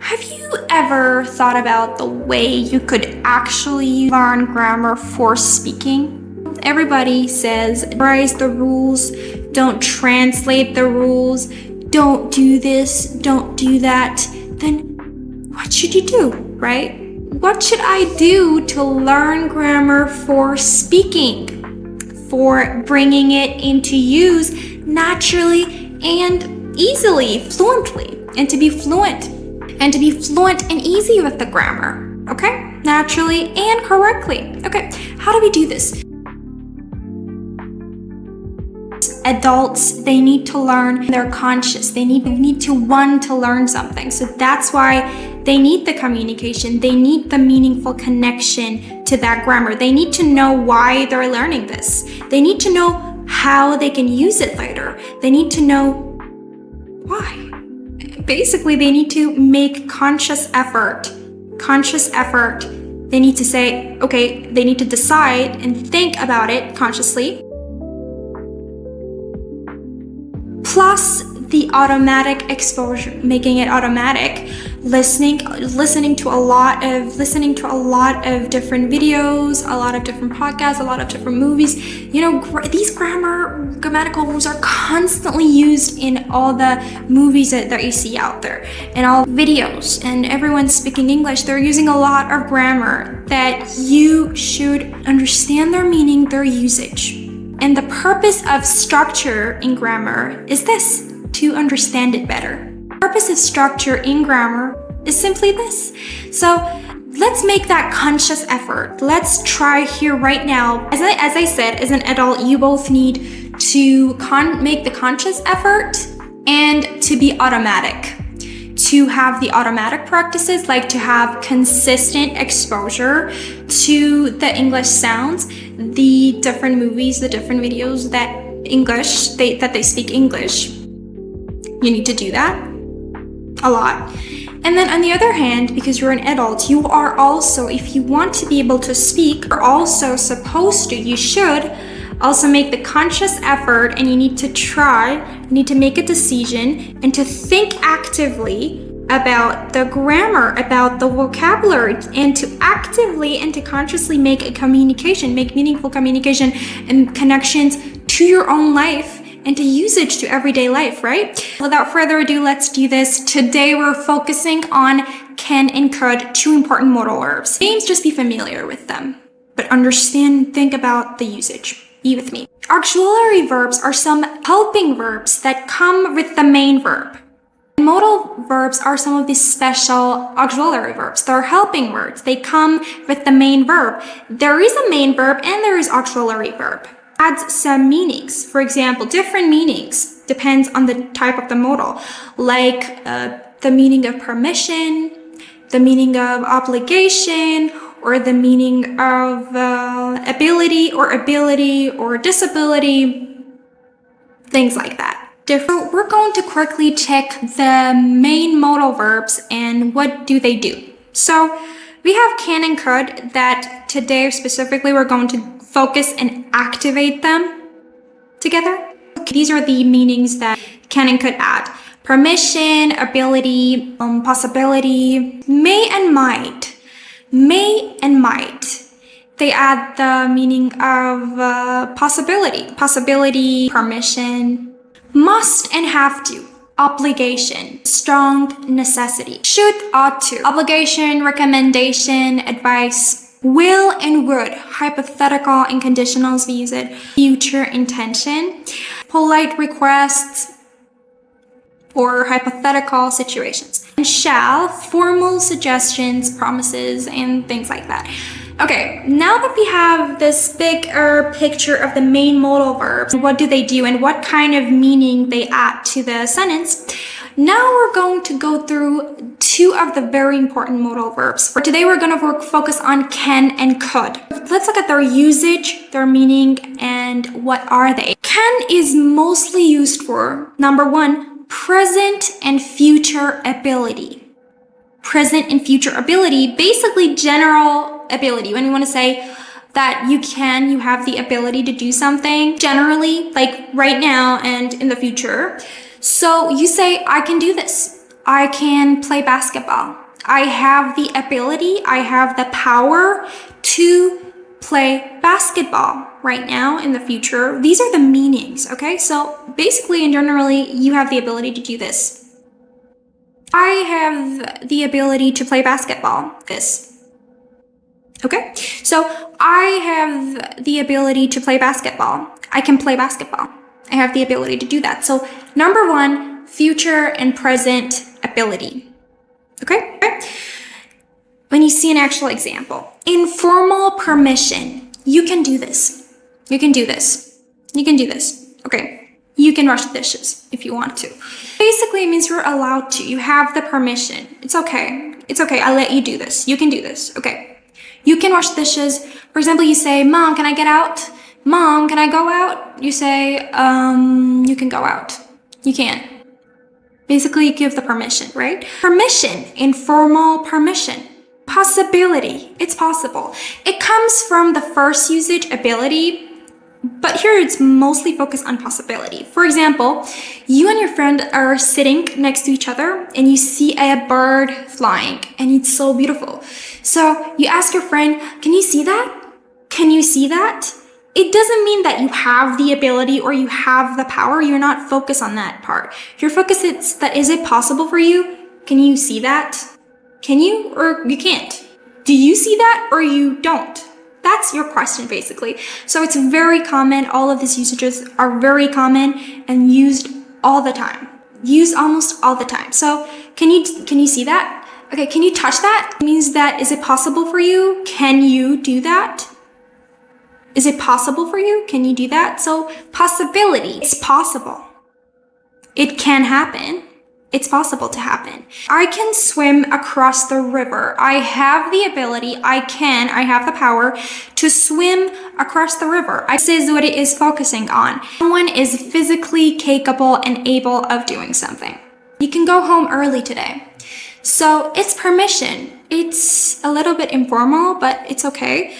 Have you ever thought about the way you could actually learn grammar for speaking? Everybody says, memorize the rules, don't translate the rules, don't do this, don't do that. Then what should you do, right? What should I do to learn grammar for speaking? For bringing it into use naturally and easily, fluently, and to be fluent. And to be fluent and easy with the grammar, okay? Naturally and correctly. Okay, how do we do this? Adults, they need to learn, they're conscious. They need to want to learn something. So that's why they need the communication. They need the meaningful connection to that grammar. They need to know why they're learning this. They need to know how they can use it later. They need to know why. Basically, they need to make conscious effort. They need to say, okay, they need to decide and think about it consciously. Plus the automatic exposure, making it automatic, listening to a lot of different videos, a lot of different podcasts, a lot of different movies. You know, these grammatical rules are constantly used in all the movies that you see out there, and all videos, and everyone's speaking English. They're using a lot of grammar that you should understand their meaning, their usage. And the purpose of structure in grammar is this, to understand it better. The purpose of structure in grammar is simply this. So let's make that conscious effort. Let's try here right now. As I said, as an adult, you both need to make the conscious effort and to be automatic. To have the automatic practices, like to have consistent exposure to the English sounds, the different movies, the different videos that they speak English. You need to do that a lot. And then on the other hand, because you're an adult, you are also, if you want to be able to speak, you're also supposed to, you should also make the conscious effort, and you need to make a decision and to think actively about the grammar, about the vocabulary, and to actively and to consciously make meaningful communication and connections to your own life and to usage to everyday life, right? Without further ado, let's do this. Today we're focusing on can and could, two important modal verbs. Names, just be familiar with them, but think about the usage. Be with me. Auxiliary verbs are some helping verbs that come with the main verb. Modal verbs are some of these special auxiliary verbs. They're helping words. They come with the main verb. There is a main verb and there is auxiliary verb. Adds some meanings. For example, different meanings depends on the type of the modal, like the meaning of permission, the meaning of obligation, or the meaning of ability or disability, things like that. So we're going to quickly check the main modal verbs and what do they do. So we have can and could that today specifically we're going to focus and activate them together. These are the meanings that can and could add. Permission, ability, possibility, may and might. May and might. They add the meaning of possibility, permission, must and have to, obligation, strong necessity, should, ought to, obligation, recommendation, advice, will and would, hypothetical and conditionals, we use it, future intention, polite requests, or hypothetical situations, and shall, formal suggestions, promises, and things like that. Okay, now that we have this bigger picture of the main modal verbs, what do they do and what kind of meaning they add to the sentence, now we're going to go through two of the very important modal verbs. For today, we're going to focus on can and could. Let's look at their usage, their meaning, and what are they. Can is mostly used for, number one, present and future ability. Present and future ability, basically general ability. When you want to say that you have the ability to do something generally, like right now and in the future. So you say, I can do this. I can play basketball. I have the ability, I have the power to play basketball right now, in the future. These are the meanings, okay? So basically and generally, you have the ability to do this. I have the ability to play basketball. This. Okay? So I have the ability to play basketball. I can play basketball. I have the ability to do that. So number one, future and present ability. Okay? When you see an actual example, informal permission, you can do this. You can do this. You can do this. Okay. You can wash the dishes if you want to. Basically, it means you're allowed to. You have the permission. It's okay. It's okay. I'll let you do this. You can do this. Okay. You can wash dishes. For example, you say, Mom, can I get out? Mom, can I go out? You say, you can go out. You can. Basically, you give the permission, right? Permission, informal permission. Possibility, it's possible. It comes from the first usage, ability, but here it's mostly focused on possibility. For example, you and your friend are sitting next to each other and you see a bird flying and it's so beautiful. So you ask your friend, can you see that? Can you see that? It doesn't mean that you have the ability or you have the power. You're not focused on that part. Your focus is that, is it possible for you? Can you see that? Can you or you can't? Do you see that or you don't? That's your question basically. So it's very common. All of these usages are very common and used all the time. Used almost all the time. So can you see that? Okay, can you touch that? It means that, is it possible for you? Can you do that? Is it possible for you? Can you do that? So possibility, it's possible. It can happen. It's possible to happen. I can swim across the river. I have the ability, I have the power to swim across the river. This is what it is focusing on. Someone is physically capable and able of doing something. You can go home early today. So it's permission. It's a little bit informal, but it's okay.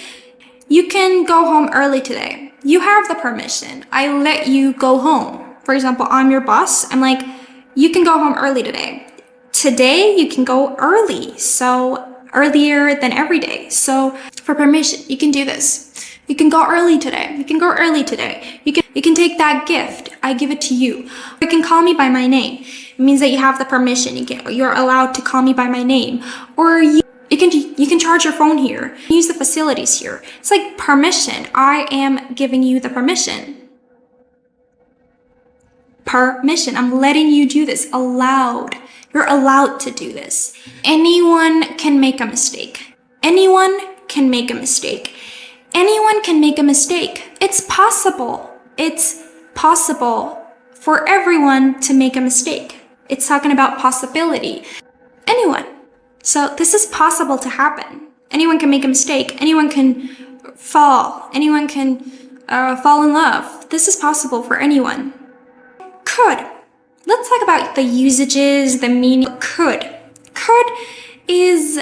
You can go home early today. You have the permission. I let you go home. For example, I'm your boss. I'm like, you can go home early today. Today, you can go early. So earlier than every day. So for permission, you can do this. You can go early today. You can go early today. You can take that gift. I give it to you. You can call me by my name. It means that you have the permission. You're allowed to call me by my name. Or you can charge your phone here. Use the facilities here. It's like permission. I am giving you the permission. Permission. I'm letting you do this. Allowed. You're allowed to do this. Anyone can make a mistake. Anyone can make a mistake. Anyone can make a mistake. It's possible. It's possible for everyone to make a mistake. It's talking about possibility. Anyone. So this is possible to happen. Anyone can make a mistake. Anyone can fall. Anyone can fall in love. This is possible for anyone. Could. Let's talk about the usages, the meaning. Could. Could is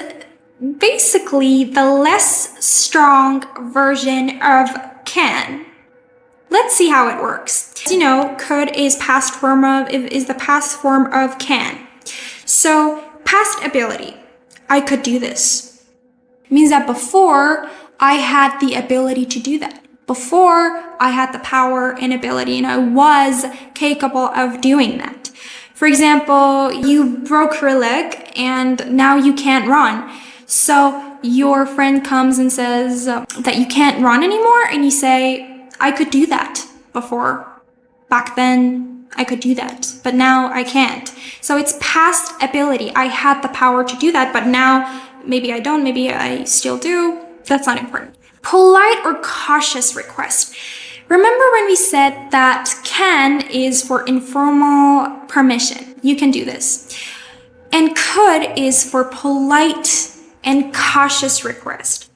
basically the less strong version of can. Let's see how it works. As you know, could is the past form of can. So past ability. I could do this. It means that before I had the ability to do that. Before I had the power and ability and I was capable of doing that. For example, you broke your leg and now you can't run. So your friend comes and says that you can't run anymore and you say, I could do that before. Back then, I could do that, but now I can't. So it's past ability. I had the power to do that, but now maybe I don't, maybe I still do. That's not important. Polite or cautious request. Remember when we said that can is for informal permission. You can do this. And could is for polite and cautious request.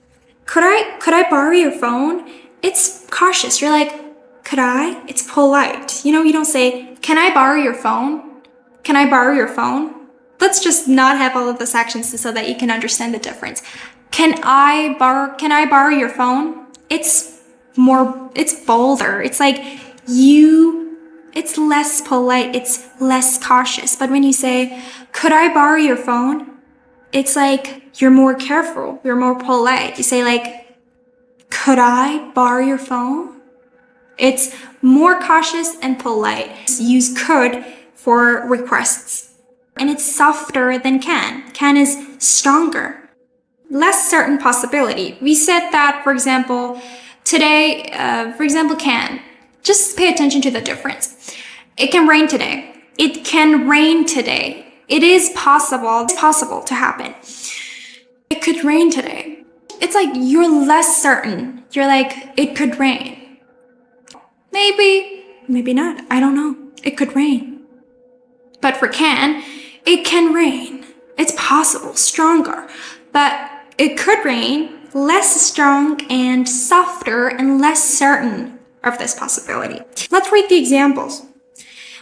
Could I borrow your phone? It's cautious. You're like, could I? It's polite. You know, you don't say, can I borrow your phone? Can I borrow your phone? Let's just not have all of those actions so that you can understand the difference. Can I borrow your phone? It's bolder. It's like you it's less polite, it's less cautious. But when you say, could I borrow your phone? It's like you're more careful, you're more polite. You say like, could I borrow your phone? It's more cautious and polite. Use could for requests. And it's softer than can. Can is stronger. Less certain possibility. We said that, for example, today, can. Just pay attention to the difference. It can rain today. It can rain today. It is possible. It's possible to happen. It could rain today. It's like you're less certain. You're like, it could rain. Maybe, maybe not. I don't know. It could rain. But for can, it can rain. It's possible, stronger. But it could rain, less strong and softer and less certain of this possibility. Let's read the examples.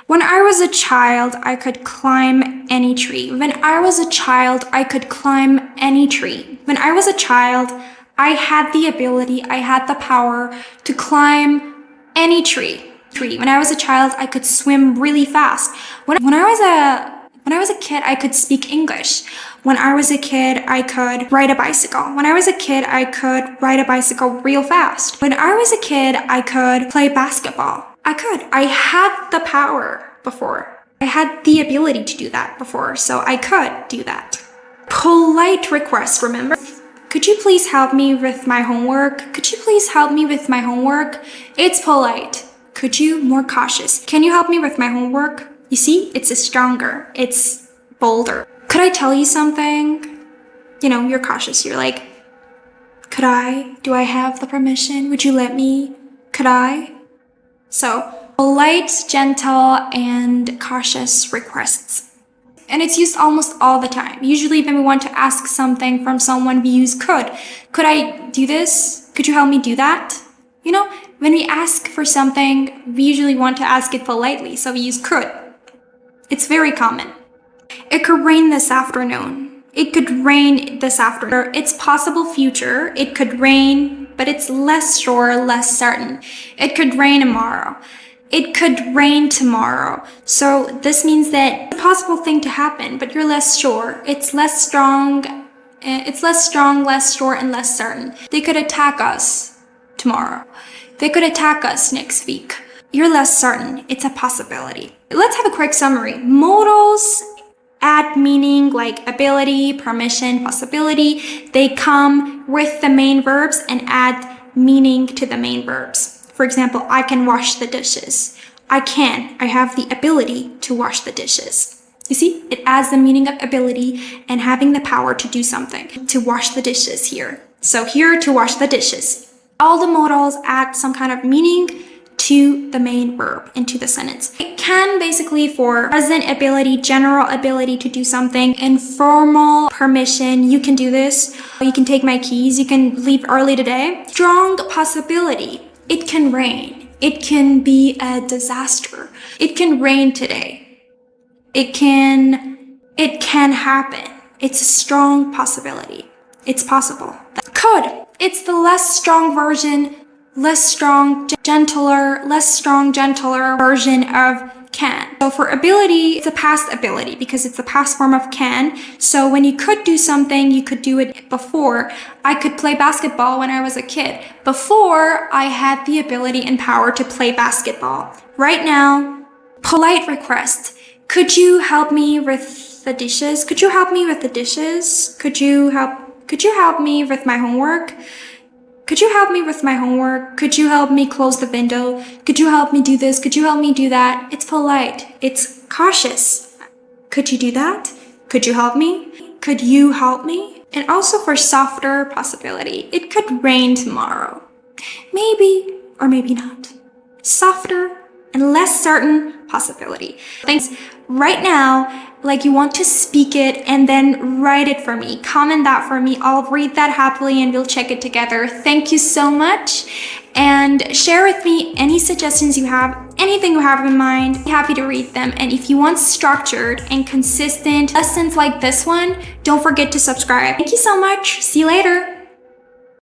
When I was a child, I could climb any tree. When I was a child, I could climb any tree. When I was a child, I had the ability, I had the power to climb any tree. When I was a child, I could swim really fast. When I was a kid, I could speak English. When I was a kid, I could ride a bicycle. When I was a kid, I could ride a bicycle real fast. When I was a kid, I could play basketball. I had the power before. I had the ability to do that before, so I could do that. Polite request, remember? Could you please help me with my homework? Could you please help me with my homework? It's polite. Could you? More cautious. Can you help me with my homework? You see, it's stronger. It's bolder. Could I tell you something? You're cautious. You're like, could I? Do I have the permission? Would you let me? Could I? So, polite, gentle, and cautious requests. And it's used almost all the time. Usually when we want to ask something from someone, we use could. Could I do this? Could you help me do that? When we ask for something, we usually want to ask it politely, so we use could. It's very common. It could rain this afternoon. It could rain this afternoon. It's possible future. It could rain, but it's less sure, less certain. It could rain tomorrow. It could rain tomorrow. So this means that it's a possible thing to happen, but you're less sure. It's less strong, less sure, and less certain. They could attack us tomorrow. They could attack us next week. You're less certain. It's a possibility. Let's have a quick summary. Modals add meaning like ability, permission, possibility. They come with the main verbs and add meaning to the main verbs. For example, I can wash the dishes. I have the ability to wash the dishes. You see, it adds the meaning of ability and having the power to do something, to wash the dishes here. So here, to wash the dishes. All the modals add some kind of meaning to the main verb into the sentence. It can basically for present ability, general ability to do something, informal permission, you can do this, you can take my keys, you can leave early today. Strong possibility, it can rain, it can be a disaster, it can rain today, it can happen, it's a strong possibility, it's possible. Could, it's the less strong version, less strong, gentler version of can. So for ability, it's a past ability because it's the past form of can. So when you could do something, you could do it before. I could play basketball when I was a kid. Before, I had the ability and power to play basketball. Right now, polite request. Could you help me with the dishes? Could you help me with the dishes? Could you help me with my homework? Could you help me with my homework? Could you help me close the window? Could you help me do this? Could you help me do that? It's polite. It's cautious. Could you do that? Could you help me? Could you help me? And also for softer possibility, it could rain tomorrow. Maybe or maybe not. Softer and less certain possibility. Thanks. Right now, like you want to speak it and then write it for me. Comment that for me. I'll read that happily and we'll check it together. Thank you so much. And share with me any suggestions you have, anything you have in mind. I'm happy to read them. And if you want structured and consistent lessons like this one, don't forget to subscribe. Thank you so much. See you later.